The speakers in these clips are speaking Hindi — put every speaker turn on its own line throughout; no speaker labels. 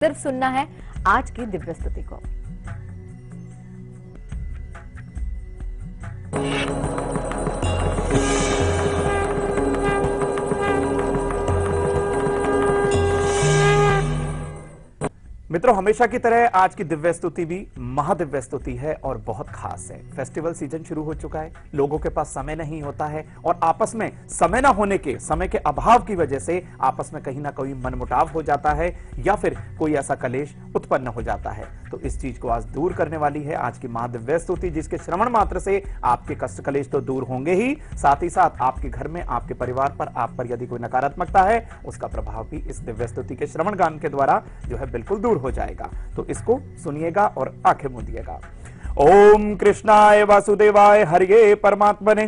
सिर्फ सुनना है आज की दिव्य स्तुति को।
मित्रों, हमेशा की तरह आज की दिव्य स्तुति भी महादिव्य स्तुति है और बहुत खास है। फेस्टिवल सीजन शुरू हो चुका है, लोगों के पास समय नहीं होता है और आपस में समय ना होने के, समय के अभाव की वजह से आपस में कहीं ना कहीं मनमुटाव हो जाता है या फिर कोई ऐसा कलेश उत्पन्न हो जाता है। तो इस चीज को आज दूर करने वाली है आज की महादिव्य स्तुति, जिसके श्रवण मात्र से आपके कष्ट कलेश तो दूर होंगे ही, साथ ही साथ आपके घर में, आपके परिवार पर, आप पर यदि कोई नकारात्मकता है उसका प्रभाव भी इस दिव्य स्तुति के श्रवण गान के द्वारा जो है बिल्कुल दूर हो जाएगा। तो इसको सुनिएगा और आंखें मूंदिएगा। ओम कृष्णाय वासुदेवाय हरिये परमात्मने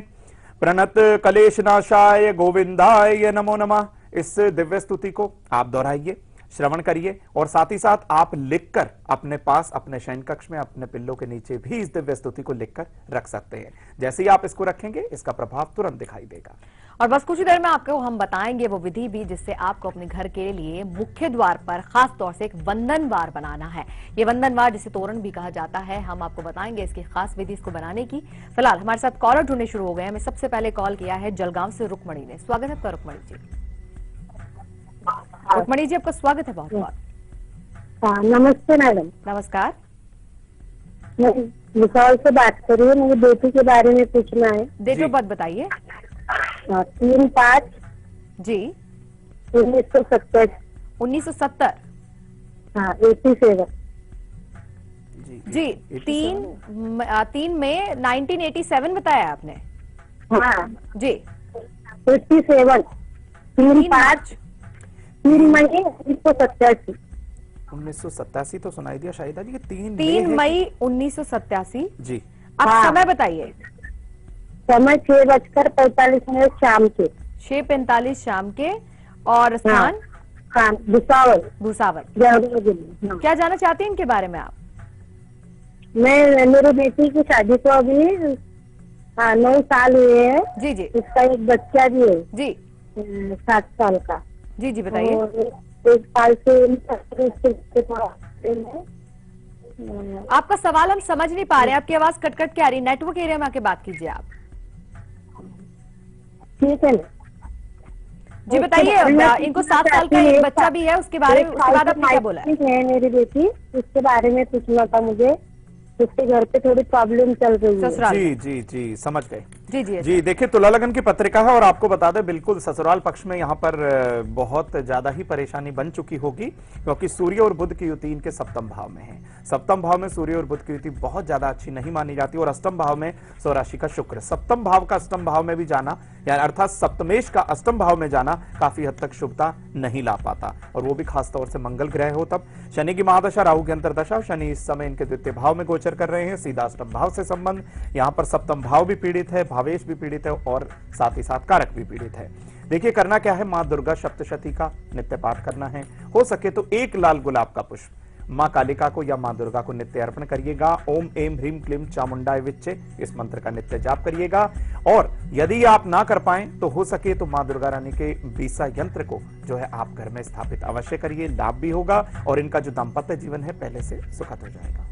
प्रणत कलेश नाशाय गोविंदाय नमो नमः। इस दिव्य स्तुति को आप दोहराइए, श्रवण करिए और साथ ही साथ आप लिखकर अपने पास, अपने शयन कक्ष में, अपने पिल्लों के नीचे भी इस दिव्य स्तुति को लिखकर रख सकते हैं। जैसे ही आप इसको रखेंगे इसका प्रभाव तुरंत दिखाई देगा।
और बस कुछ ही देर में आपको हम बताएंगे वो विधि भी जिससे आपको अपने घर के लिए मुख्य द्वार पर खास तौर से एक वंदनवार बनाना है। ये वंदनवार जिसे तोरण भी कहा जाता है, हम आपको बताएंगे इसकी खास विधि, इसको बनाने की। फिलहाल हमारे साथ कॉलर जुड़ने शुरू हो गए हैं। हमें सबसे पहले कॉल किया है जलगांव से रुक्मणी ने। स्वागत है आपका रुक्मणी जी। रुक्मणी जी, आपका स्वागत है बहुत बहुत।
नमस्ते मैडम।
नमस्कार।
मैं भुसावल से बात कर रही हूँ, मुझे बेटी के बारे में पूछना है।
डेट ऑफ बर्थ बताइए।
3/5
जी
1970।
1970।
हाँ 87
जी 3 मई 1987 बताया आपने।
हाँ
जी
87 3 मई 1987।
1987 तो सुनाई दिया शायद जी।
3 मई 1987
जी।
आप
हाँ।
समय बताइए।
समय 6:45 शाम के।
6:45 शाम के। और स्थान?
हाँ भुसावल।
भुसावल।
हाँ।
क्या जानना चाहते हैं इनके बारे में आप?
मैं, मेरी बेटी की शादी को अभी 9 साल हुए हैं।
जी जी।
उसका एक बच्चा भी है
जी
7 साल का।
जी जी बताइए।
1 साल से
आपका सवाल हम समझ नहीं पा रहे हैं, आपकी आवाज कट कट के आ रही है। नेटवर्क एरिया में आके बात कीजिए आप।
ठीक है ना
जी बताइए। इनको 7 साल का एक बच्चा भी है, उसके बारे में, उसके बाद आपने क्या बोला है?
मेरी बेटी, उसके बारे में पूछना था मुझे। उसके घर पे थोड़ी प्रॉब्लम चल रही है।
जी जी जी समझ गए।
जी जी
जी देखिए, तुला लगन की पत्रिका है और आपको बता दें बिल्कुल ससुराल पक्ष में यहाँ पर बहुत ज्यादा ही परेशानी बन चुकी होगी, क्योंकि सूर्य और बुध की युति इनके सप्तम भाव में है। सप्तम भाव में सूर्य और बुध की युति बहुत ज्यादा अच्छी नहीं मानी जाती और अष्टम भाव में स्वराशि का शुक्र, सप्तम भाव का अष्टम भाव में भी जाना, यानी अर्थात सप्तमेश का अष्टम भाव में जाना काफी हद तक शुभता नहीं ला पाता, और वो भी खास तौर से मंगल ग्रह हो तब। शनि की महादशा, राहु की अंतरदशा, शनि इस समय इनके द्वितीय भाव में गोचर कर रहे हैं, सीधा अष्टम भाव से संबंध। यहाँ पर सप्तम भाव भी पीड़ित है, भावेश भी पीड़ित है और साथ ही साथ कारक भी पीड़ित है। देखिए करना क्या है, मां दुर्गा सप्तशती का नित्य पाठ करना है। हो सके तो एक लाल गुलाब का पुष्प मां कालिका को या मां दुर्गा को नित्य अर्पण करिएगा। ओम एम ह्रीम क्लीम चामुंडाय विच्चे, इस मंत्र का नित्य जाप करिएगा। और यदि आप ना कर पाए तो हो सके तो मां दुर्गा रानी के बीसा यंत्र को जो है आप घर में स्थापित अवश्य करिए, लाभ भी होगा और इनका जो दाम्पत्य जीवन है पहले से सुखद हो जाएगा।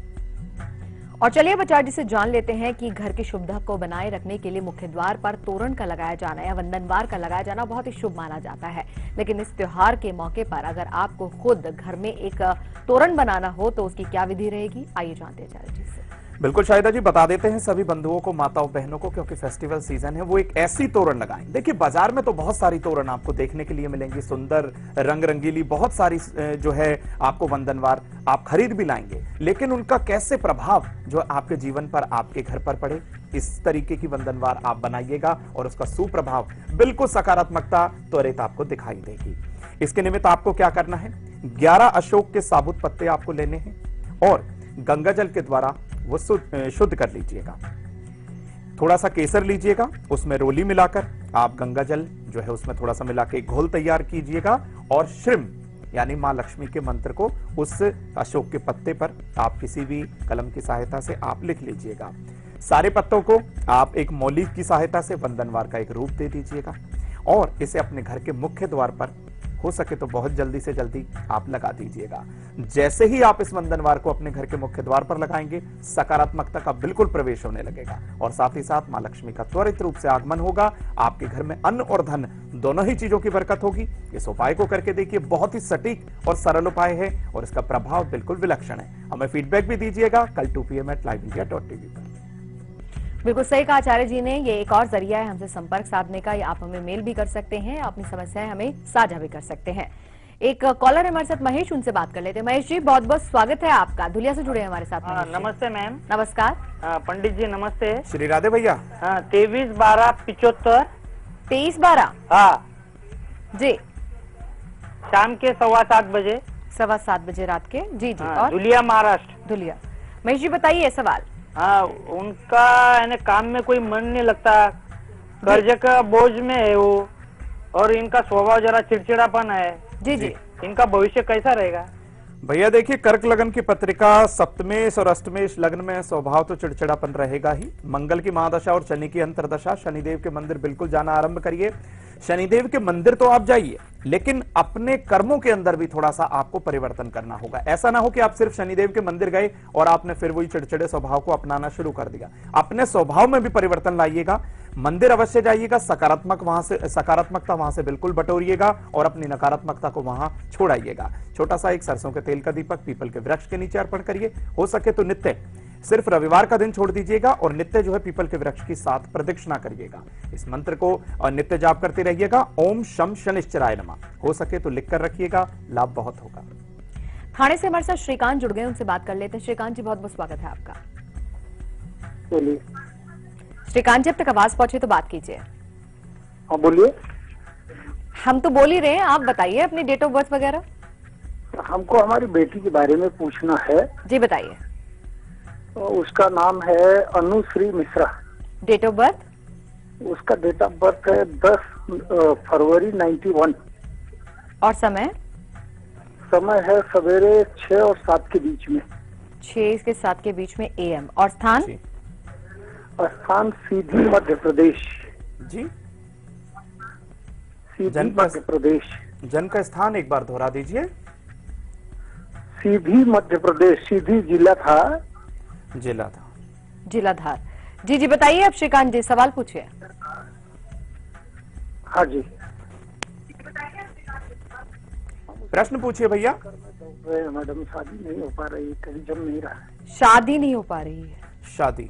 और चलिए बच्चा जी से जान लेते हैं कि घर की शुभता को बनाए रखने के लिए मुख्य द्वार पर तोरण का लगाया जाना या वंदनवार का लगाया जाना बहुत ही शुभ माना जाता है। लेकिन इस त्योहार के मौके पर अगर आपको खुद घर में एक तोरण बनाना हो तो उसकी क्या विधि रहेगी, आइए जानते हैं जी से।
बिल्कुल शाहिदा जी, बता देते हैं सभी बंधुओं को, माताओं बहनों को, क्योंकि फेस्टिवल सीजन है, वो एक ऐसी तोरण लगाएं। देखिए बाजार में तो बहुत सारी तोरण आपको देखने के लिए मिलेंगी, सुंदर रंग रंगीली बहुत सारी जो है आपको वंदनवार आप खरीद भी लाएंगे, लेकिन उनका कैसे प्रभाव जो आपके जीवन पर, आपके घर पर पड़े, इस तरीके की वंदनवार आप बनाइएगा और उसका सुप्रभाव, बिल्कुल सकारात्मकता त्वरित आपको दिखाई देगी। इसके निमित्त आपको क्या करना है, 11 अशोक के साबुत पत्ते आपको लेने हैं और गंगा जल के द्वारा वो शुद्ध कर लीजिएगा। थोड़ा सा केसर लीजिएगा, उसमें रोली मिलाकर आप गंगा जल जो है उसमें थोड़ा सा मिला के घोल तैयार कीजिएगा और श्रीम यानी मां लक्ष्मी के मंत्र को उस अशोक के पत्ते पर आप किसी भी कलम की सहायता से आप लिख लीजिएगा। सारे पत्तों को आप एक मौली की सहायता से वंदनवार का एक रूप दे दीजिएगा और इसे अपने घर के मुख्य द्वार पर हो सके तो बहुत जल्दी से जल्दी आप लगा दीजिएगा। जैसे ही आप इस वंदनवार को अपने घर के मुख्य द्वार पर लगाएंगे, सकारात्मकता का बिल्कुल प्रवेश होने लगेगा और साथ ही साथ मां लक्ष्मी का त्वरित रूप से आगमन होगा। आपके घर में अन्न और धन दोनों ही चीजों की बरकत होगी। इस उपाय को करके देखिए, बहुत ही सटीक और सरल उपाय है और इसका प्रभाव बिल्कुल विलक्षण है। हमें फीडबैक भी दीजिएगा कल 2 PM @liveindia.tv पर।
बिल्कुल सही कहा आचार्य जी ने। ये एक और जरिया है हमसे संपर्क साधने का। आप हमें मेल भी कर सकते हैं, अपनी समस्याएं हमें साझा भी कर सकते हैं। एक कॉलर है हमारे साथ, महेश, उनसे बात कर लेते हैं। महेश जी, बहुत बहुत स्वागत है आपका। धुलिया से जुड़े हैं हमारे साथ।
नमस्ते मैम।
नमस्कार।
पंडित जी नमस्ते।
श्री राधे भैया।
23/12/75।
23/12
हाँ
जी,
शाम के 7:15 बजे।
7:15 बजे रात के। जी जी। और
धुलिया महाराष्ट्र।
धुलिया। महेश जी बताइए सवाल।
हाँ, उनका यानी काम में कोई मन नहीं लगता, कर्ज का बोझ में है वो, और इनका स्वभाव जरा चिड़चिड़ापन है।
जी जी।
इनका भविष्य कैसा रहेगा?
भैया देखिए, कर्क लगन की पत्रिका सप्तमेश और अष्टमेश लग्न में स्वभाव तो चिड़चिड़ापन रहेगा ही। मंगल की महादशा और शनि की अंतरदशा। शनिदेव के मंदिर बिल्कुल जाना आरंभ करिए। शनिदेव के मंदिर तो आप जाइए, लेकिन अपने कर्मों के अंदर भी थोड़ा सा आपको परिवर्तन करना होगा। ऐसा ना हो कि आप सिर्फ शनिदेव के मंदिर गए और आपने फिर वही चिड़चिड़े स्वभाव को अपनाना शुरू कर दिया। अपने स्वभाव में भी परिवर्तन लाइएगा। मंदिर अवश्य जाइएगा, सकारात्मकता वहां से बिल्कुल बटोरिएगा और अपनी नकारात्मकता को वहां छोड़ाइएगा। छोटा सा एक सरसों के तेल का दीपक पीपल के वृक्ष के नीचे अर्पण करिए। हो सके तो नित्य, सिर्फ रविवार का दिन छोड़ दीजिएगा और नित्य जो है पीपल के वृक्ष की 7 प्रदक्षिणा करिएगा। इस मंत्र को नित्य जाप करते रहिएगा। ओम शम शनिश्चराय नमः। हो सके तो लिख कर रखिएगा, लाभ बहुत होगा।
थाने से हमारे साथ श्रीकांत जुड़ गए, उनसे बात कर लेते हैं। श्रीकांत जी, बहुत बहुत स्वागत है आपका।
बोलिए।
श्रीकांत जी, अब तक आवाज पहुंचे तो बात कीजिए।
हाँ बोलिए।
हम तो बोल ही रहे हैं, आप बताइए अपनी डेट ऑफ बर्थ वगैरह।
हमको हमारी बेटी के बारे में पूछना है।
जी बताइए।
उसका नाम है Anushri Mishra.
Date of birth?
उसका डेट ऑफ बर्थ है 10 फरवरी 91।
और समय?
समय है सवेरे 6 और 7 के बीच में।
6 से 7 के बीच में AM। और स्थान?
स्थान सीधी मध्य प्रदेश।
जी,
सीधी मध्य प्रदेश।
जन्म का स्थान एक बार दोहरा दीजिए।
सीधी मध्य प्रदेश। सीधी जिला था।
जिला था।
जिला धार। जी जी बताइए अब श्रीकांत जी, सवाल पूछिए।
हाँ जी,
प्रश्न पूछिए भैया।
मैडम शादी नहीं हो पा रही, कभी जम नहीं रहा है।
शादी नहीं हो पा रही है।
शादी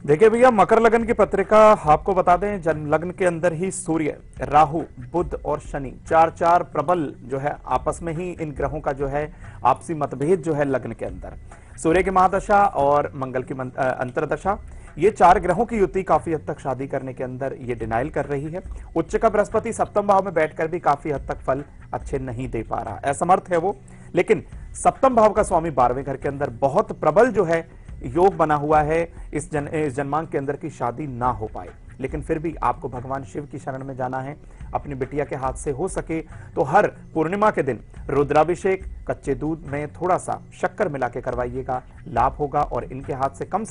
देखिए भैया, मकर लगन की पत्रिका आपको बता दें, जन्म लग्न के अंदर ही सूर्य, राहु, बुध और शनि चार प्रबल जो है आपस में ही इन ग्रहों का जो है आपसी मतभेद जो है लग्न के अंदर। सूर्य की महादशा और मंगल की अंतरदशा, ये 4 ग्रहों की युति काफी हद तक शादी करने के अंदर ये डिनाइल कर रही है। उच्च का बृहस्पति सप्तम भाव में बैठकर भी काफी हद तक फल अच्छे नहीं दे पा रहा, असमर्थ है वो। लेकिन सप्तम भाव का स्वामी 12वें घर के अंदर बहुत प्रबल जो है योग बना हुआ है। इस जन्मांक के अंदर की शादी ना हो पाए, लेकिन फिर भी आपको भगवान शिव की शरण में जाना है। अपनी बिटिया के हाथ से हो सके तो हर पूर्णिमा के दिन रुद्राभिषेक कच्चे दूध में थोड़ा सा शक्कर मिला के करवाइएगा, लाभ होगा। और इनके हाथ से कम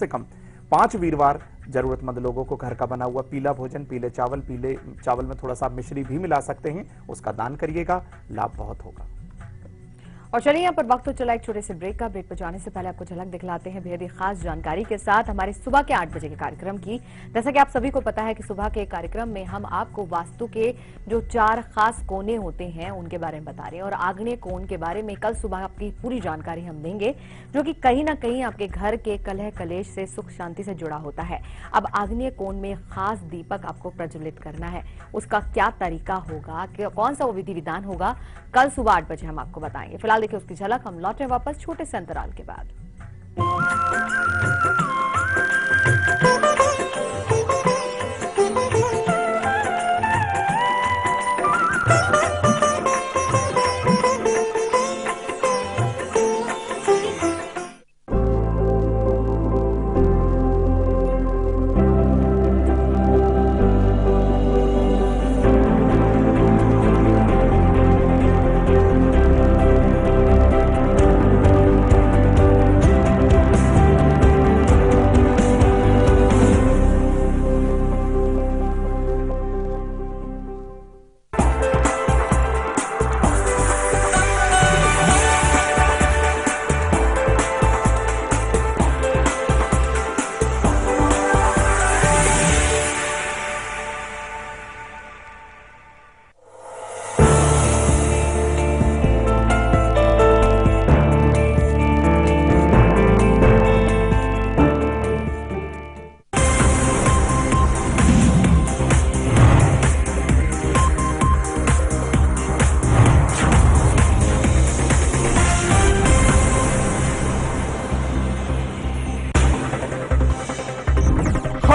5 वीरवार जरूरतमंद लोगों को घर का बना हुआ पीला भोजन, पीले चावल में थोड़ा सा मिश्री भी मिला सकते हैं, उसका दान करिएगा, लाभ बहुत होगा।
और चलिए यहाँ पर वक्त हो चला एक छोटे से ब्रेक का। ब्रेक पर जाने से पहले आपको झलक दिखलाते हैं बेहद ही खास जानकारी के साथ हमारे सुबह के 8 बजे के कार्यक्रम की। जैसा कि आप सभी को पता है कि सुबह के कार्यक्रम में हम आपको वास्तु के जो 4 खास कोने होते हैं उनके बारे में बता रहे हैं और आग्नेय कोण के बारे में कल सुबह आपकी पूरी जानकारी हम देंगे, जो कि कहीं ना कहीं आपके घर के कलह कलेश से, सुख शांति से जुड़ा होता है। अब आग्नेय कोण में खास दीपक आपको प्रज्वलित करना है, उसका क्या तरीका होगा, कौन सा वो विधि विधान होगा, कल सुबह 8 बजे हम आपको बताएंगे। फिलहाल देखिए उसकी झलक। हम लौटे वापस छोटे से अंतराल के बाद।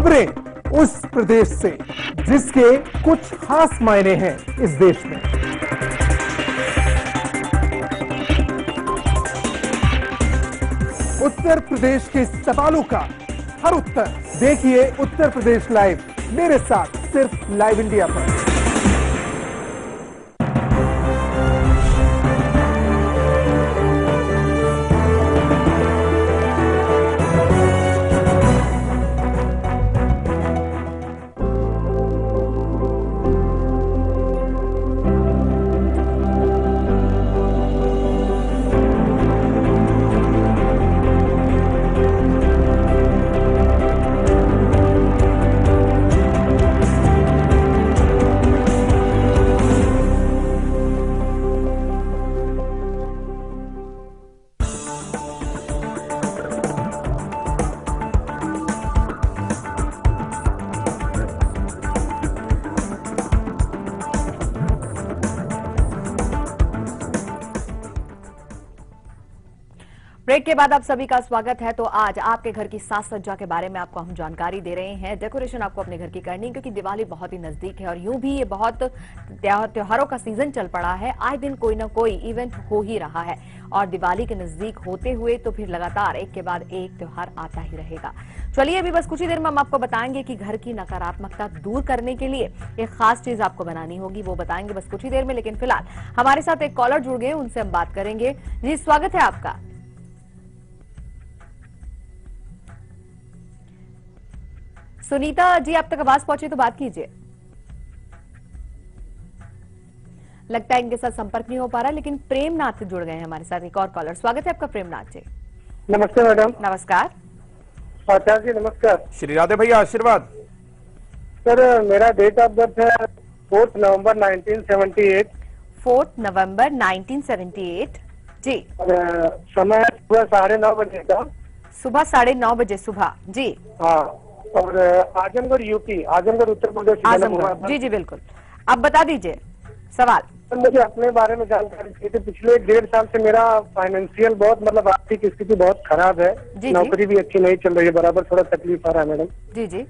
खबरें उस प्रदेश से जिसके कुछ खास मायने हैं इस देश में। उत्तर प्रदेश के सवालों का हर उत्तर देखिए उत्तर प्रदेश लाइव मेरे साथ सिर्फ लाइव इंडिया पर।
ब्रेक के बाद आप सभी का स्वागत है। तो आज आपके घर की साज सज्जा के बारे में आपको हम जानकारी दे रहे हैं। डेकोरेशन आपको अपने घर की करनी है क्योंकि दिवाली बहुत ही नजदीक है और यूं भी ये बहुत त्योहारों का सीजन चल पड़ा है। आए दिन कोई ना कोई इवेंट हो ही रहा है और दिवाली के नजदीक होते हुए तो फिर लगातार एक के बाद एक त्योहार आता ही रहेगा। चलिए अभी बस कुछ ही देर में हम आपको बताएंगे कि घर की नकारात्मकता दूर करने के लिए एक खास चीज आपको बनानी होगी, वो बताएंगे बस कुछ ही देर में। लेकिन फिलहाल हमारे साथ एक कॉलर जुड़ गए, उनसे हम बात करेंगे। जी स्वागत है आपका। सुनीता जी आप तक आवाज पहुंचे तो बात कीजिए। लगता है इनके साथ संपर्क नहीं हो पा रहा, लेकिन प्रेमनाथ जुड़ गए हैं हमारे साथ। एक और कॉलर, स्वागत है आपका प्रेमनाथ जी।
नमस्ते मैडम।
नमस्कार।
आचार्य जी नमस्कार।
श्री राधे भैया आशीर्वाद।
सर मेरा डेट ऑफ बर्थ है 4 नवंबर 1978।
4 नवंबर 1978 जी।
और समय सुबह 9:30 बजे का।
सुबह 9:30 बजे सुबह जी।
हाँ, और आजमगढ़ यूपी, आजमगढ़ उत्तर प्रदेश में जन्म हुआ
आजमगढ़।
था।
जी जी बिल्कुल, आप बता दीजिए सवाल।
सर मुझे अपने बारे में जानकारी चाहिए थी। पिछले 1.5 साल से मेरा फाइनेंशियल बहुत मतलब आर्थिक स्थिति बहुत खराब है।
जी।
नौकरी भी अच्छी नहीं चल रही है, बराबर थोड़ा तकलीफ आ रहा है मैडम।
जी जी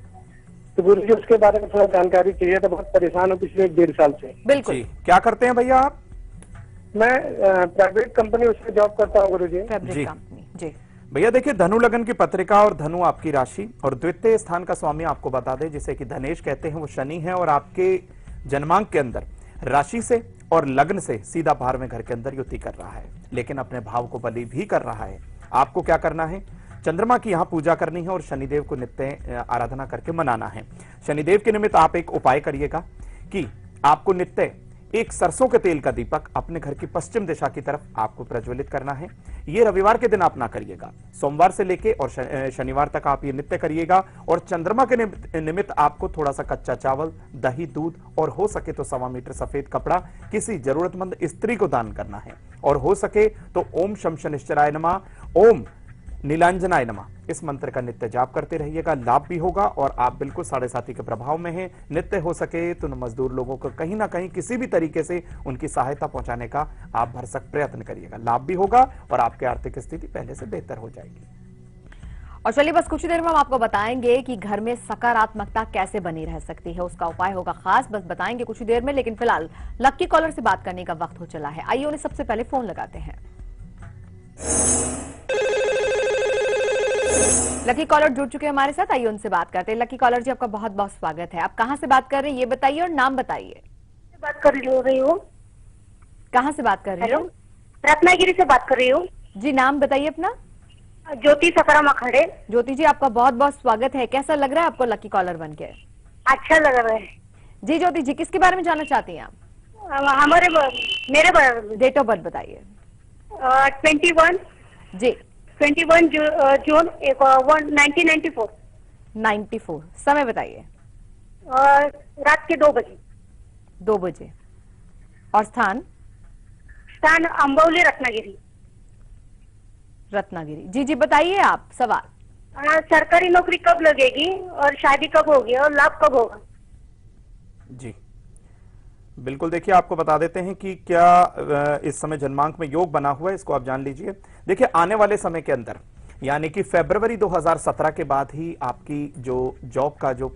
तो गुरु जी उसके बारे में थोड़ा जानकारी चाहिए, तो बहुत परेशान हूँ पिछले 1.5 साल से।
बिल्कुल।
जी क्या करते हैं भैया आप?
मैं प्राइवेट कंपनी उसमें जॉब करता हूँ गुरु जी।
फैब्रिक
जी।
कंपनी जी।
भैया देखिए धनु लगन की पत्रिका और धनु आपकी राशि और द्वितीय स्थान का स्वामी आपको बता दें जिसे कि धनेश कहते हैं, वो शनि है और आपके जन्मांक के अंदर राशि से और लग्न से सीधा 12वें घर के अंदर युति कर रहा है, लेकिन अपने भाव को बलि भी कर रहा है। आपको क्या करना है? चंद्रमा की यहां पूजा करनी है और शनिदेव को नित्य आराधना करके मनाना है। शनिदेव के निमित्त आप एक उपाय करिएगा कि आपको नित्य एक सरसों के तेल का दीपक अपने घर की पश्चिम दिशा की तरफ आपको प्रज्वलित करना है। ये रविवार के दिन आप ना करिएगा, सोमवार से लेके और शनिवार तक आप ये नित्य करिएगा। और चंद्रमा के निमित्त आपको थोड़ा सा कच्चा चावल, दही, दूध और हो सके तो 1.25 मीटर सफेद कपड़ा किसी जरूरतमंद स्त्री को दान करना है। और हो सके तो ओम शम शनिश्चराय नमः, ओम नीलांजनाय नमः इस मंत्र का नित्य जाप करते रहिएगा। लाभ भी होगा और आप बिल्कुल 7.5 के प्रभाव में हैं। नित्य हो सके तो मजदूर लोगों को कहीं ना कहीं किसी भी तरीके से उनकी सहायता पहुंचाने का आप भरसक प्रयत्न करिएगा। लाभ भी होगा और आपकी आर्थिक स्थिति पहले से बेहतर हो जाएगी।
और चलिए बस कुछ ही देर में हम आपको बताएंगे कि घर में सकारात्मकता कैसे बनी रह सकती है, उसका उपाय होगा खास, बस बताएंगे कुछ ही देर में। लेकिन फिलहाल लक्की कॉलर से बात करने का वक्त हो चला है। आइए उन्हें सबसे पहले फोन लगाते हैं। लकी कॉलर जुड़ चुके हैं हमारे साथ, आइए उनसे बात करते हैं। लकी कॉलर जी आपका बहुत बहुत स्वागत है। आप कहां से बात कर रहे हैं ये बताइए और नाम बताइए।
बात कर रही हूँ।
कहां से बात कर रही
हेलो,
हूँ?
रत्नागिरी से बात कर रही हूँ।
जी नाम बताइए अपना।
ज्योति सफरा मखड़े।
ज्योति जी आपका बहुत बहुत स्वागत है। कैसा लग रहा है आपको लकी कॉलर बनके?
अच्छा लग रहा है
जी। ज्योति जी किसके बारे में जानना चाहती हैं आप?
मेरे
डेट ऑफ बर्थ बताइए।
21
जी।
21 जून 1994।
94। समय बताइए।
रात के 2 बजे।
2 बजे। और स्थान?
स्थान अंबौली रत्नागिरी।
रत्नागिरी। जी जी बताइए आप सवाल।
सरकारी नौकरी कब लगेगी और शादी कब होगी और लाभ कब होगा?
जी बिल्कुल, देखिए आपको बता देते हैं कि क्या इस समय जन्मांक में योग बना हुआ है, इसको आप जान लीजिए। देखिए आने वाले समय के अंदर यानी कि फरवरी 2017 के बाद ही आपकी जो जॉब का जो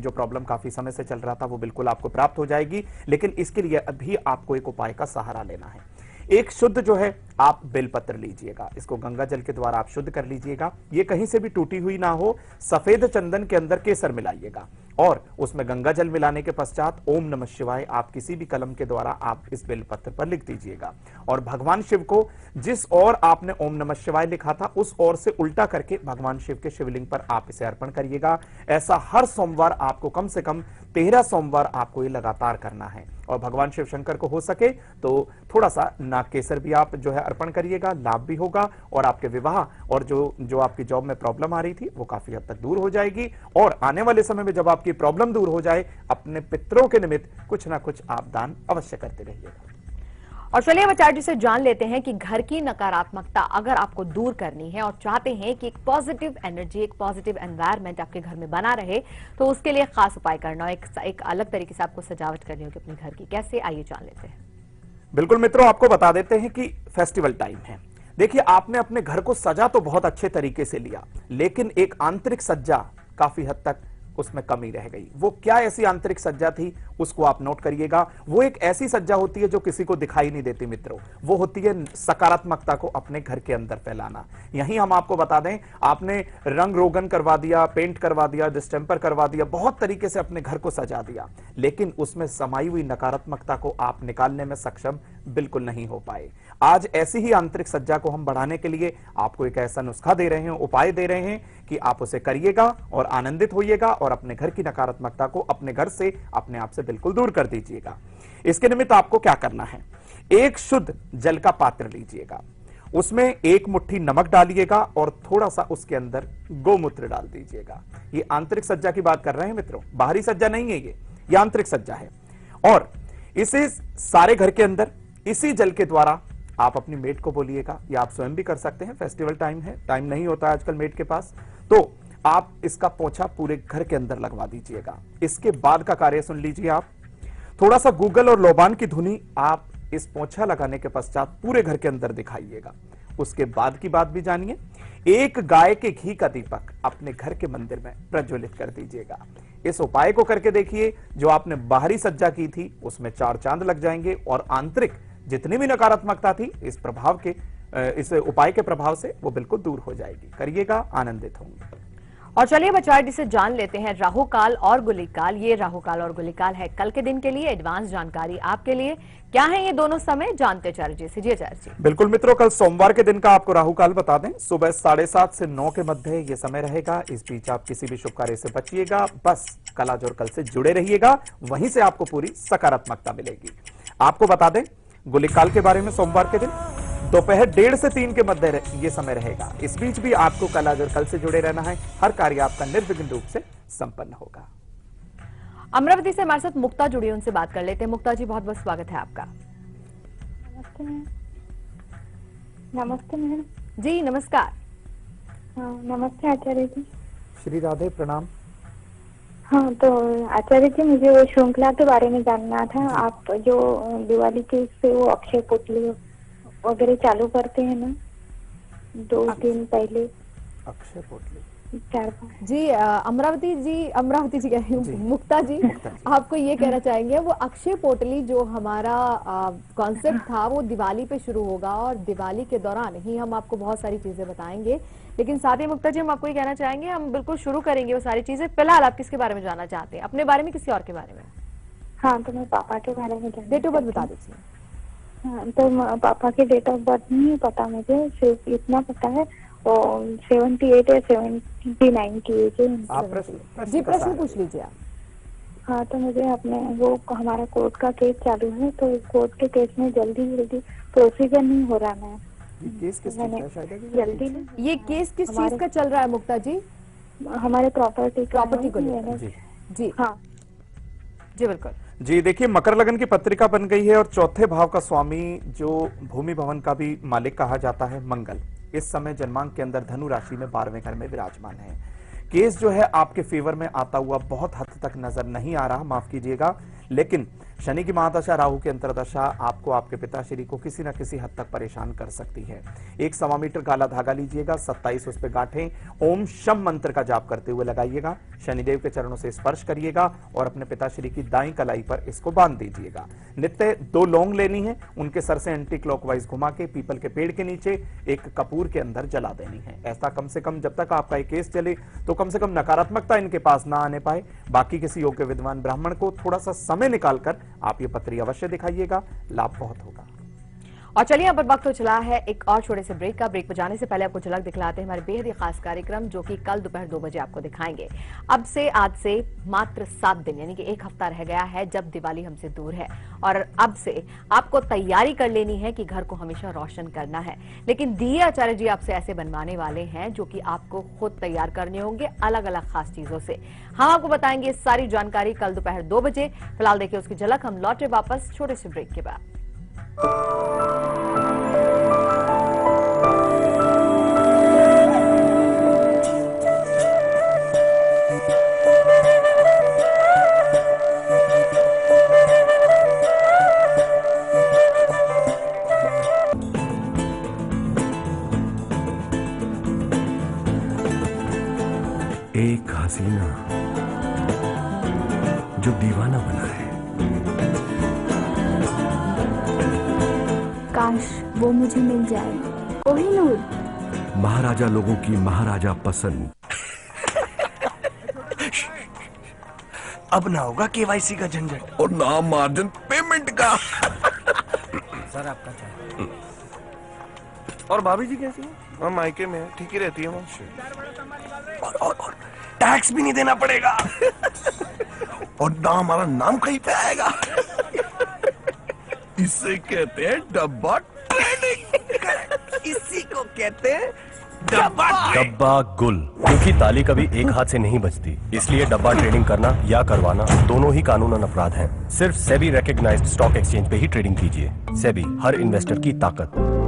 प्रॉब्लम काफी समय से चल रहा था वो बिल्कुल आपको प्राप्त हो जाएगी। लेकिन इसके लिए अभी आपको एक उपाय का सहारा लेना है। एक शुद्ध जो है आप बेलपत्र लीजिएगा, इसको गंगा जल के द्वारा आप शुद्ध कर लीजिएगा। ये कहीं से भी टूटी हुई ना हो। सफेद चंदन के अंदर केसर मिलाइएगा और उसमें गंगा जल मिलाने के पश्चात ओम नमः शिवाय आप किसी भी कलम के द्वारा आप इस बेलपत्र पर लिख दीजिएगा और भगवान शिव को जिस ओर आपने ओम नमः शिवाय लिखा था उस ओर से उल्टा करके भगवान शिव के शिवलिंग पर आप इसे अर्पण करिएगा। ऐसा हर सोमवार आपको कम से कम 13 सोमवार आपको ये लगातार करना है और भगवान शिव शंकर को हो सके तो थोड़ा सा नाग केसर भी आप जो है अर्पण करिएगा, लाभ भी होगा और आपके विवाह और जो आपकी जॉब में प्रॉब्लम आ रही थी वो काफी हद तक दूर हो जाएगी। और आने वाले समय में जब आपकी प्रॉब्लम दूर हो जाए अपने पितरों के निमित्त कुछ ना कुछ आप दान अवश्य करते रहिएगा।
और चलिए आचार्य जी से जान लेते हैं कि घर की नकारात्मकता अगर आपको दूर करनी है और चाहते हैं कि एक पॉजिटिव एनर्जी, एक पॉजिटिव एनवायरनमेंट आपके घर में बना रहे तो उसके लिए खास उपाय करना, एक अलग तरीके से आपको सजावट करनी होगी अपने घर की। कैसे, आइए जान लेते हैं।
बिल्कुल मित्रों, आपको बता देते हैं कि फेस्टिवल टाइम है। देखिए, आपने अपने घर को सजा तो बहुत अच्छे तरीके से लिया लेकिन एक आंतरिक सज्जा काफी हद तक उसमें कमी रह गई। वो क्या ऐसी आंतरिक सज्जा थी उसको आप नोट करिएगा। वो एक ऐसी सज्जा होती है जो किसी को दिखाई नहीं देती मित्रों। वो होती है सकारात्मकता को अपने घर के अंदर फैलाना। यहीं हम आपको बता दें, आपने रंग रोगन करवा दिया, पेंट करवा दिया, डिस्टेंपर करवा दिया, बहुत तरीके से अपने घर को सजा दिया लेकिन उसमें समाई हुई नकारात्मकता को आप निकालने में सक्षम बिल्कुल नहीं हो पाए। आज ऐसी ही आंतरिक सज्जा को हम बढ़ाने के लिए आपको एक ऐसा नुस्खा दे रहे हैं, उपाय दे रहे हैं कि आप उसे करिएगा और आनंदित होइएगा और अपने घर की नकारात्मकता को अपने घर से, अपने आप से बिल्कुल दूर कर दीजिएगा। इसके निमित्त आपको क्या करना है, एक शुद्ध जल का पात्र लीजिएगा, उसमें एक मुट्ठी नमक डालिएगा और थोड़ा सा उसके अंदर गोमूत्र डाल दीजिएगा। ये आंतरिक सज्जा की बात कर रहे हैं मित्रों, बाहरी सज्जा नहीं है, ये आंतरिक सज्जा है। और इसे सारे घर के अंदर इसी जल के द्वारा आप अपनी मेड को बोलिएगा या आप स्वयं भी कर सकते हैं। फेस्टिवल टाइम है, टाइम नहीं होता है आजकल मेड के पास, तो आप इसका पोछा पूरे घर के अंदर लगवा दीजिएगा। इसके बाद का कार्य सुन लीजिए आप। थोड़ा सा गूगल और लोबान की धुनी आप इस पोछा लगाने के पश्चात पूरे घर के अंदर दिखाइएगा। उसके बाद की बात भी जानिए, एक गाय के घी का दीपक अपने घर के मंदिर में प्रज्वलित कर दीजिएगा। इस उपाय को करके देखिए, जो आपने बाहरी सज्जा की थी उसमें 4 चांद लग जाएंगे और आंतरिक जितनी भी नकारात्मकता थी इस उपाय के प्रभाव से वो बिल्कुल दूर हो जाएगी। करिएगा, आनंदित होंगे।
और चलिए आचार्य जी से जान लेते हैं राहु काल और गुलिक काल। ये राहु काल और गुलिक काल है कल के दिन के लिए। एडवांस जानकारी आपके लिए, क्या है ये दोनों समय, जानते आचार्य जी से। जी आचार्य जी।
बिल्कुल मित्रों, कल सोमवार के दिन का आपको राहु काल बता दें, सुबह 7:30 से 9 के मध्य ये समय रहेगा। इस बीच आप किसी भी शुभ कार्य से बचिएगा, बस कल आज और कल से जुड़े रहिएगा, वहीं से आपको पूरी सकारात्मकता मिलेगी। आपको बता दें गुलिक काल के बारे में, सोमवार के दिन दोपहर 1:30 से 3 के मध्य ये समय रहेगा। इस बीच भी आपको कल आज और कल से जुड़े रहना है, हर कार्य आपका निर्विघ्न रूप से संपन्न होगा।
अमरावती से हमारे साथ मुक्ता जुड़ी, उनसे बात कर लेते हैं। मुक्ता जी, बहुत बहुत स्वागत है आपका।
नमस्ते मैम। नमस्ते मैम।
जी नमस्कार।
हाँ नमस्ते आचार्य जी।
श्री राधे, प्रणाम।
हाँ तो आचार्य जी, मुझे वो श्रृंखला के बारे में जानना था। आप जो दिवाली के से वो अक्षय पुतली वगैरह चालू करते हैं ना 2 दिन पहले,
अक्षय पुतली
4-5।
जी अमरावती जी कह रही हूँ, मुक्ता जी आपको ये कहना चाहेंगे, वो अक्षय पोटली जो हमारा कॉन्सेप्ट था वो दिवाली पे शुरू होगा और दिवाली के दौरान ही हम आपको बहुत सारी चीजें बताएंगे। लेकिन साथ ही मुक्ता जी हम आपको ये कहना चाहेंगे, हम बिल्कुल शुरू करेंगे वो सारी चीजें। फिलहाल आप किसके बारे में जानना चाहते हैं, अपने बारे में, किसी और के बारे में?
हाँ तो मैं पापा के बारे में जानना।
डेट ऑफ बर्थ बता दीजिए।
हाँ तो पापा के डेट ऑफ बर्थ नहीं पता मुझे, सिर्फ इतना पता है और 78 या 79 की एज है।
आप प्रश्न
जी प्रश्न पूछ लीजिए आप।
हाँ तो मुझे अपने वो हमारा कोर्ट का केस चालू है, तो कोर्ट के केस में जल्दी प्रोसीजर नहीं हो रहा है।
केस किस चीज़ का शायद है?
जल्दी नहीं।
ये केस किस चीज का चल रहा है मुक्ता जी?
हमारे प्रॉपर्टी
को लेकर।
जी
जी
हाँ
जी बिल्कुल।
जी देखिए, मकर लगन की पत्रिका बन गई है और चौथे भाव का स्वामी जो भूमि भवन का भी मालिक कहा जाता है मंगल, इस समय जन्मांक के अंदर धनु राशि में 12वें घर में विराजमान है। केस जो है आपके फेवर में आता हुआ बहुत हद तक नजर नहीं आ रहा, माफ कीजिएगा, लेकिन शनि की महादशा, राहु की अंतरदशा आपको, आपके पिताश्री को किसी न किसी हद तक परेशान कर सकती है। 1 मीटर काला धागा लीजिएगा, 27 उस पर गांठें ओम शम मंत्र का जाप करते हुए लगाइएगा, शनिदेव के चरणों से स्पर्श करिएगा और अपने पिताश्री की दाईं कलाई पर इसको बांध दीजिएगा। नित्य 2 लौंग लेनी है, उनके सर से एंटी क्लॉकवाइज घुमा के पीपल के पेड़ के नीचे एक कपूर के अंदर जला देनी है। ऐसा कम से कम जब तक आपका ये केस चले तो कम से कम नकारात्मकता इनके पास ना आने पाए। बाकी किसी योग्य विद्वान ब्राह्मण को थोड़ा सा समय निकालकर आप ये पत्री अवश्य दिखाइएगा, लाभ बहुत होगा।
और चलिए अब वक्त हो चला है एक और छोटे से ब्रेक का। ब्रेक पर जाने से पहले आपको झलक दिखलाते हैं हमारे बेहद ही खास कार्यक्रम, जो कि कल दोपहर 2 बजे आपको दिखाएंगे। आज से मात्र 7 दिन यानी कि 1 हफ्ता रह गया है जब दिवाली हमसे दूर है, और अब से आपको तैयारी कर लेनी है कि घर को हमेशा रोशन करना है। लेकिन दिए आचार्य जी आपसे ऐसे बनवाने वाले हैं जो कि आपको खुद तैयार करने होंगे अलग अलग खास चीजों से। हम आपको बताएंगे सारी जानकारी कल दोपहर 2 बजे। फिलहाल देखिए उसकी झलक। हम लौटे वापस छोटे से ब्रेक के बाद।
एक हसीना जो दीवाना बना है,
काश वो मुझे मिल जाए। कोहिनूर।
महाराजा लोगों की महाराजा पसंद।
अब ना होगा केवाईसी का झंझट
और ना मार्जिन पेमेंट का।
सर आपका चाय। और भाभी जी कैसी है? हाँ मायके में है, ठीक ही रहती है वो। और टैक्स भी नहीं देना पड़ेगा। और ना हमारा नाम कहीं पे आएगा।
इसे कहते हैं डब्बा ट्रेडिंग।
इसी को कहते हैं
डब्बा गुल, क्योंकि ताली कभी एक हाथ से नहीं बजती, इसलिए डब्बा ट्रेडिंग करना या करवाना दोनों ही कानूनन अपराध हैं। सिर्फ सेबी रिकॉग्नाइज्ड स्टॉक एक्सचेंज पे ही ट्रेडिंग कीजिए। सेबी, हर इन्वेस्टर की ताकत।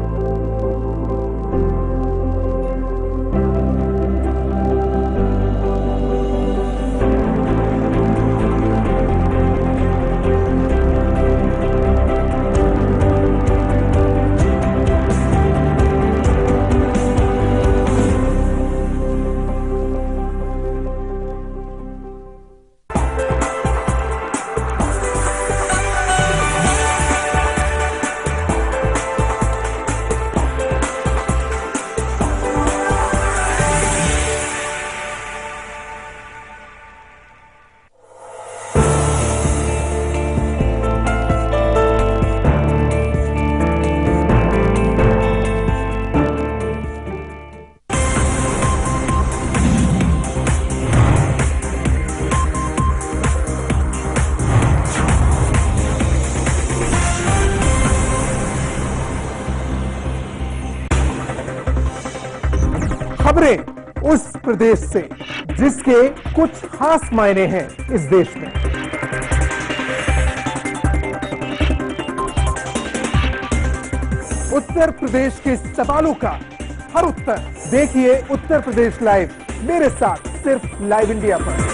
खबरें उस प्रदेश से जिसके कुछ खास मायने हैं इस देश में। उत्तर प्रदेश के सवालों का हर उत्तर देखिए उत्तर प्रदेश लाइव, मेरे साथ सिर्फ लाइव इंडिया पर।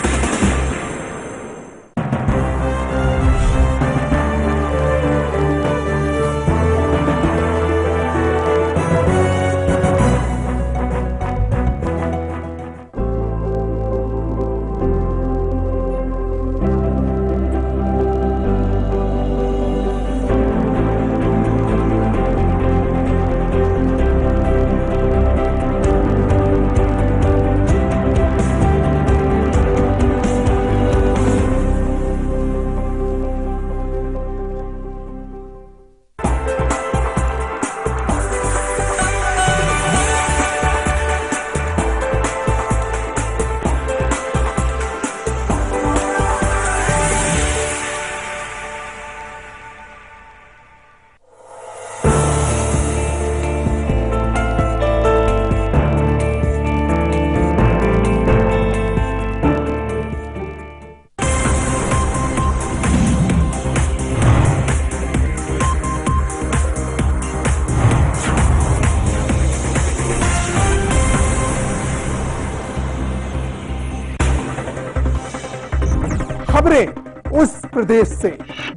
खबरें उस प्रदेश से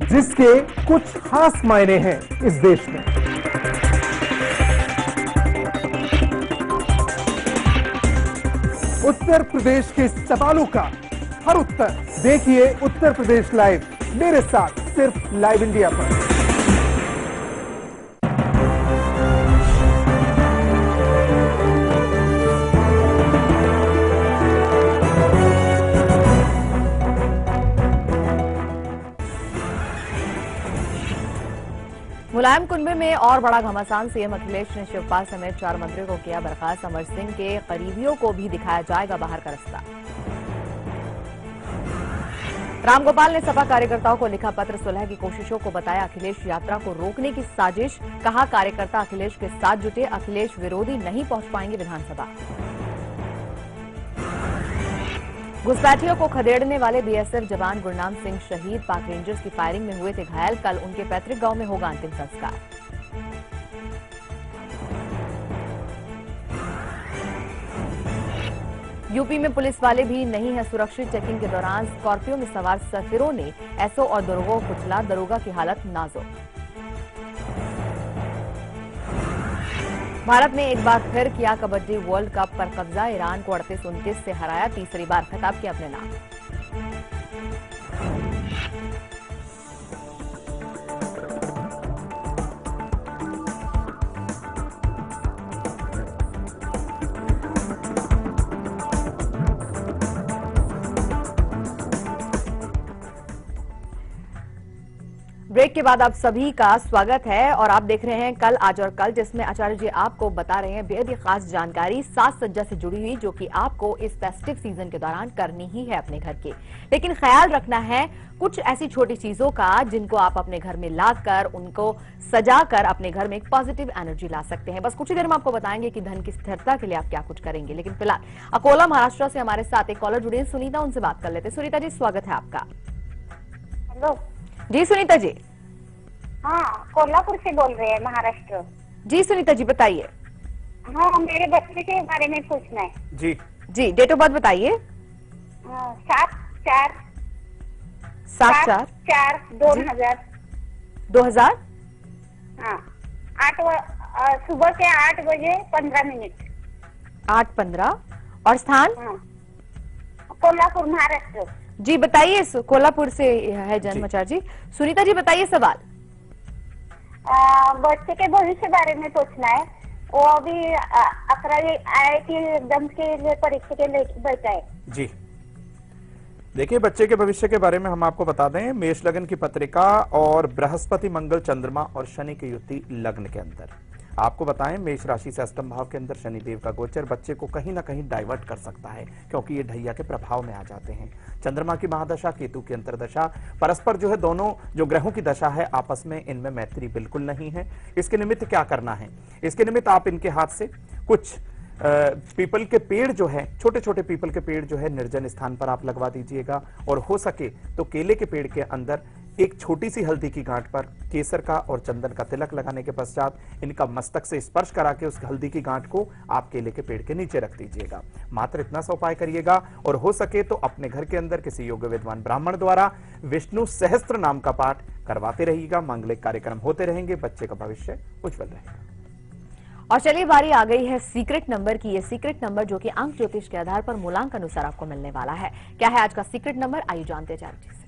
जिसके कुछ खास मायने हैं इस देश में। उत्तर प्रदेश के सवालों का हर उत्तर देखिए उत्तर प्रदेश लाइव, मेरे साथ सिर्फ लाइव इंडिया पर।
मुलायम कुंभ में और बड़ा घमासान। सीएम अखिलेश ने शिवपाल समेत 4 मंत्रियों को किया बर्खास्त। अमर सिंह के करीबियों को भी दिखाया जाएगा बाहर का रास्ता। रामगोपाल ने सपा कार्यकर्ताओं को लिखा पत्र। सुलह की कोशिशों को बताया अखिलेश यात्रा को रोकने की साजिश। कहा कार्यकर्ता अखिलेश के साथ जुटे, अखिलेश विरोधी नहीं पहुंच पाएंगे विधानसभा। घुसपैठियों को खदेड़ने वाले बीएसएफ जवान गुरनाम सिंह शहीद। पाक रेंजर्स की फायरिंग में हुए थे घायल। कल उनके पैतृक गांव में होगा अंतिम संस्कार। यूपी में पुलिस वाले भी नहीं है सुरक्षित। चेकिंग के दौरान स्कॉर्पियो में सवार सफिरों ने एसओ और दरोगा को कुचला। दरोगा की हालत नाजुक। भारत ने एक बार फिर किया कबड्डी वर्ल्ड कप पर कब्जा। ईरान को 38-29 से हराया। तीसरी बार खिताब किया अपने नाम। ब्रेक के बाद आप सभी का स्वागत है और आप देख रहे हैं कल आज और कल, जिसमें आचार्य जी आपको बता रहे हैं बेहद ही खास जानकारी साज सज्जा से जुड़ी हुई, जो कि आपको इस फेस्टिव सीजन के दौरान करनी ही है अपने घर के। लेकिन ख्याल रखना है कुछ ऐसी छोटी चीजों का जिनको आप अपने घर में लाकर उनको सजाकर अपने घर में एक पॉजिटिव एनर्जी ला सकते हैं। बस कुछ ही देर में आपको बताएंगे कि धन की स्थिरता के लिए आप क्या कुछ करेंगे। लेकिन फिलहाल अकोला महाराष्ट्र से हमारे साथ एक कॉलर जुड़े हैं, सुनीता, उनसे बात कर लेते हैं। सुनीता जी, स्वागत है आपका।
हेलो
जी सुनीता जी।
हाँ, कोल्हापुर से बोल रहे हैं, महाराष्ट्र।
जी सुनीता जी बताइए।
हाँ, मेरे बच्चे के बारे में पूछना है।
जी
जी, डेट ऑफ बर्थ बताइए।
7/4/2000।
2000।
हाँ, सुबह के 8 बजे 15 मिनट।
8:15। और स्थान?
हाँ, कोल्हापुर, महाराष्ट्र।
जी बताइए। कोल्हापुर से है जन्म आचार्य जी। सुनीता जी बताइए सवाल।
बच्चे के भविष्य बारे में पूछना है। वो अभी 11वीं IIT एग्जाम के लिए परीक्षा के लिए बैठा है।
जी देखिए, बच्चे के भविष्य के बारे में हम आपको बता दें, मेष लग्न की पत्रिका और बृहस्पति, मंगल, चंद्रमा और शनि की युति लग्न के अंदर। आपको बताएं, मेष राशि से अष्टम भाव के अंदर शनिदेव का गोचर बच्चे को कहीं ना कहीं डाइवर्ट कर सकता है, क्योंकि ये ढैया के प्रभाव में आ जाते हैं। चंद्रमा की महादशा, केतु की अंतरदशा, परस्पर जो है दोनों जो ग्रहों की दशा है आपस में इनमें मैत्री बिल्कुल नहीं है। इसके निमित्त क्या करना है? इसके निमित्त आप इनके हाथ से कुछ पीपल के पेड़ जो है, छोटे छोटे पीपल के पेड़ जो है निर्जन स्थान पर आप लगवा दीजिएगा। और हो सके तो केले के पेड़ के अंदर एक छोटी सी हल्दी की गांठ पर केसर का और चंदन का तिलक लगाने के पश्चात इनका मस्तक से स्पर्श करा के उस हल्दी की गांठ को आप केले के पेड़ के नीचे रख दीजिएगा। मात्र इतना सा उपाय करिएगा। और हो सके तो अपने घर के अंदर किसी योग्य विद्वान ब्राह्मण द्वारा विष्णु सहस्त्र नाम का पाठ करवाते रहिएगा। मांगलिक कार्यक्रम होते रहेंगे, बच्चे का भविष्य उज्जवल रहेगा।
और चलिए बारी आ गई है सीक्रेट नंबर की। ये सीक्रेट नंबर जो कि अंक ज्योतिष के आधार पर मूलांक अनुसार आपको मिलने वाला है। क्या है आज का सीक्रेट नंबर, आइए जानते हैं आचार्य जी से।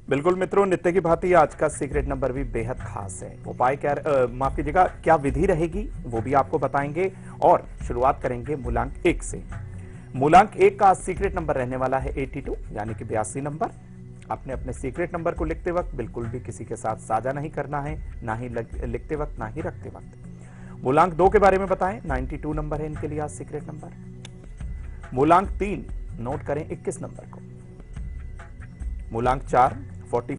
बिल्कुल मित्रों, नित्य की भांति आज का सीक्रेट नंबर भी बेहद खास है। उपाय क्या, माफ कीजिएगा, क्या विधि रहेगी वो भी आपको बताएंगे। और शुरुआत करेंगे मूलांक 1 से। मूलांक 1 का सीक्रेट नंबर रहने वाला है 82, यानी कि 82 नंबर। आपने अपने सीक्रेट नंबर को लिखते वक्त बिल्कुल भी किसी के साथ साझा नहीं करना है, ना ही लिखते वक्त ना ही रखते वक्त। मूलांक 2 के बारे में बताएं, 92 नंबर है इनके लिए आज सीक्रेट नंबर। मूलांक 3 नोट करें 21 नंबर को। मूलांक 4 40